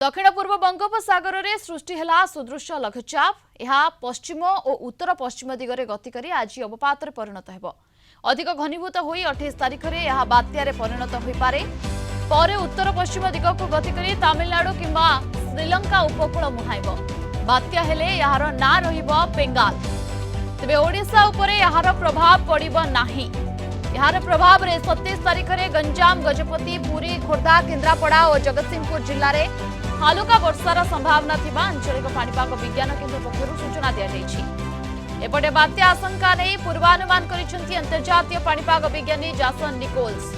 दक्षिण पूर्व बंगोपसागर में सृष्टि है सुदृश्य लघुचाप। यह पश्चिम और उत्तर पश्चिम दिगरे गति करी आज अवपात परिणत हो अधिक घनीभूत हो 28 तारिख में यह बात्यारे परिणत हो पारे। पर उत्तर पश्चिम दिग को गति करी तमिलनाडु किंबा श्रीलंका उपकूल मुहाइब। बात्या हेले यार ना रहिबो बेंगाल। तेबे ओडिशा उपरे यार प्रभाव पड़िबो नाही। यार प्रभाव रे 27 तारिख में गंजाम, गजपति, पुरी, खोर्धा, केन्द्रापड़ा और जगतसिंहपुर जिले में हालुका वर्षार संभावना थिबा आंचलिक पाणीपाग विज्ञान केन्द्र पक्षरु सूचना दिया जायछि। एपटे बात्या आशंका नहीं पूर्वानुमान करिसेंति अंतर्जातीय पाणीपाग विज्ञानी जासन निकोल्स।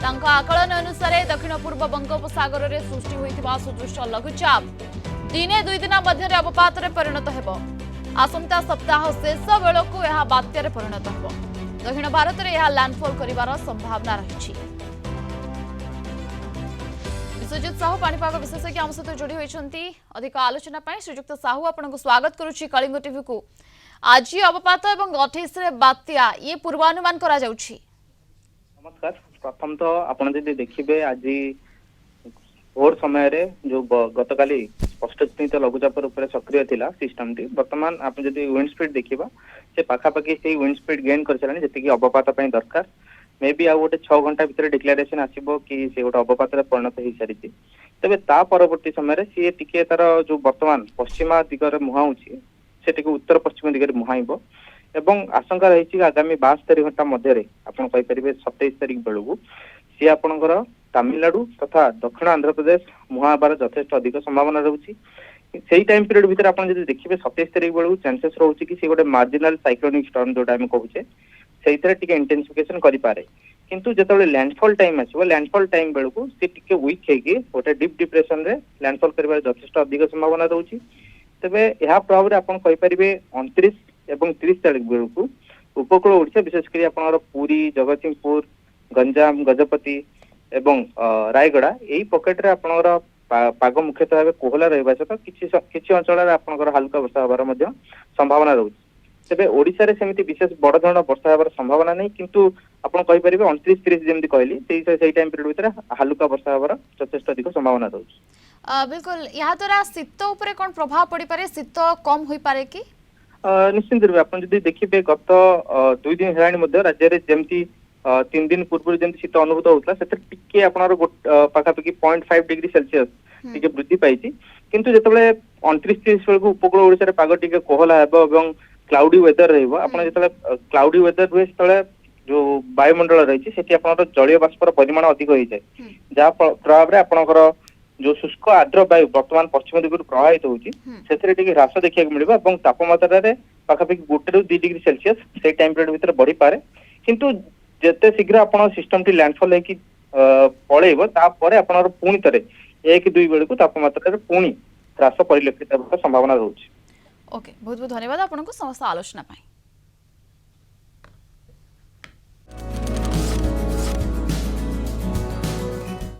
तांका आकलन अनुसार दक्षिण पूर्व बंगोपसागर में सृष्टि होइथिबा सुदृश्य लघुचाप दिने 2 दिन मध्य अवपात परिणत हेबो। आसंता सप्ताह शेष बेलू यह बात्यारे परिणत हेबो। दक्षिण भारत में यह लैंडफॉल करिवार संभावना रही। विश्वजित साहू पाणीपाग विशेषज्ञ आम सहित जोड़ी होती अधिक आलोचना श्रीजुक्त साहू आपको स्वागत करुच्ची कलिंग टीवी को। आज अवपात और 28 बात्या ये पूर्वानुमान करा जाउछि। नमस्कार। प्रथम तो आपण जदि देखिबे आज भोर समय रे जो गतकाली स्पष्ट लघुचाप रूप में सक्रिय थिला सिस्टम टी वर्तमान आप जदि विंड स्पीड देखिबा से पाखापाखि से विंड स्पीड गेन कर सारानी जति अवपात पई दरकार। मे बी आ गोटे 6 घंटा भितर डिक्लेरेशन आसीबो कि से गोटे अवपात परिणत हो सारी। तबे ता परवर्ती समय सी टिके तार जो वर्तमान पश्चिमा दिगरे मुहाउछि से टिके उत्तर पश्चिम दिगरे मुहाइबो एवं आशंका रही आगामी 72 घंटा मध्य आपन कहि परिबे 27 तारिख बेलू सी आपनकर तमिलनाडु तथा दक्षिण आंध्र प्रदेश मुहाबार यथेष्ट अधिक संभावना रहुछि। सेही टाइम पीरियड भितर आपन जदि देखिबे 27 तारिख बेलू चांसेस रहुछि कि सी गोटे मार्जिनल साइक्लोनिक स्टॉर्म जोटा हम कहूचे सेइतरे टिके इंटेंसिफिकेशन करि पारे। किंतु जेतबे लैंडफॉल टाइम आसीबो लैंडफॉल टाइम बेलू सी टिके वीक हेगी गोटे डीप डिप्रेशन रे लैंडफॉल करिवार यथेष्ट अधिक संभावना रहुछि। तबे यहा प्रभाव रे आपन कहि परिबे 29 एवं 30 तारिख बेलू उपकूल ओडिशा विशेष करी आपनर पुरी, जगतसिंहपुर, गंजाम, गजपति एवं रायगड़ा यही पकेट रे आपनर पाग मुख्यतः भाव कोहला रहिबा सहित किछि अंचल रे आपनकर हल्का वर्षा होबार मध्य संभावना रहुछि। तेबे ओडिशा रे सेमिति विशेष बड़ धरण वर्षा होबार संभावना नहीं। किंतु आपण कहि परिबे 29 30 जेमति कहली सेही टाइम पीरियड भितर हल्का वर्षा होबार यथेष्ट अधिक संभावना रहुछि। बिल्कुल या द्वारा शीत उपरे कोन प्रभाव पड़ी पारे? शीत कम होई पारे कि? निश्चित रूपे आपण जदि देखिबे गत 2 दिन हेलानी मध्य राज्य रे जेमति 3 दिन पूर्व जमी शीत अनुभूत होता से टिके आपनर पाखापाखि 0.5 डिग्री सेल्सियस टिके वृद्धि पाइछि। किंतु जेतबे 29 30 बेलू उपकूल ओडिशा रे पाग टिके कोहला हेबो एवं क्लाउडी वेदर रहइबो। आपण जेतबे क्लाउडी वेदर हुए सेतबे जो वायुमंडल रहिछि सेठी आपनर जलीय बाष्पर परिमाण अधिक होई जाय जा प्रभाव रे आपनकर जो शुष्क आर्द्र वायु वर्तमान पश्चिम दिगरु प्रवाहित होउछि सेथरे टिके ह्रास देखिया मिलिबो एवं तापमात्रा रे पाखापाखि 1 ରୁ 2 डिग्री सेल्सियस से टाइम पीरियड भितर बढ़ी पारे। किंतु जेते शीघ्र आपण सिस्टम टी लैंडफॉल है कि पळेइबो तापरे आपनर पुणी तरे 1 2 बेलू तापमात्रा रे पुणी ह्रास परिलक्षित होबार संभावना रहउछि। ओके, बहुत बहुत धन्यवाद आपनको समस्त आलोचना पाई।